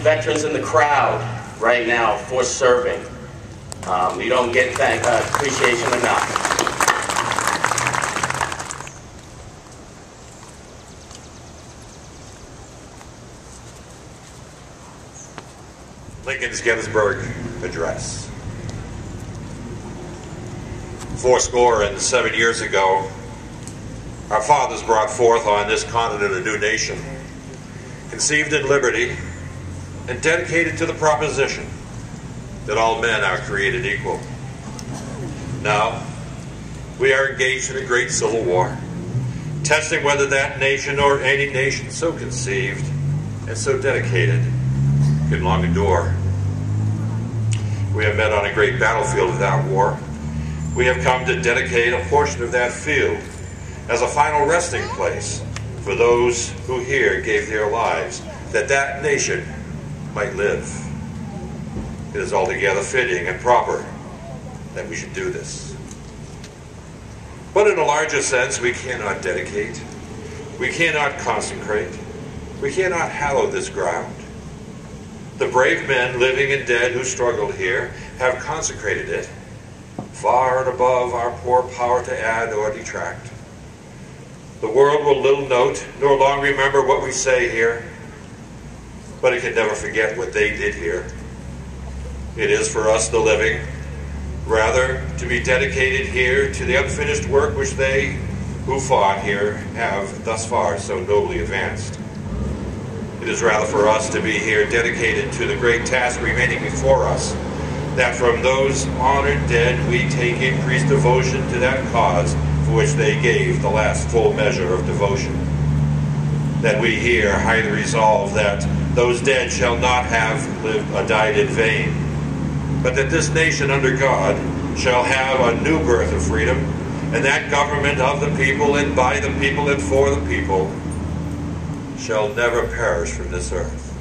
veterans in the crowd right now for serving. You don't get appreciation enough. Lincoln's Gettysburg Address. 87 years ago, our fathers brought forth on this continent a new nation, conceived in liberty and dedicated to the proposition that all men are created equal. Now, we are engaged in a great civil war, testing whether that nation or any nation so conceived and so dedicated can long endure. We have met on a great battlefield without war. We have come to dedicate a portion of that field as a final resting place for those who here gave their lives that that nation might live. It is altogether fitting and proper that we should do this. But in a larger sense, we cannot dedicate, we cannot consecrate, we cannot hallow this ground. The brave men, living and dead, who struggled here, have consecrated it, far and above our poor power to add or detract. The world will little note, nor long remember what we say here, but it can never forget what they did here. It is for us, the living, rather to be dedicated here to the unfinished work which they who fought here have thus far so nobly advanced. It is rather for us to be here dedicated to the great task remaining before us, that from those honored dead we take increased devotion to that cause for which they gave the last full measure of devotion. That we here highly resolve that those dead shall not have lived or died in vain, but that this nation under God shall have a new birth of freedom, and that government of the people and by the people and for the people shall never perish from this earth.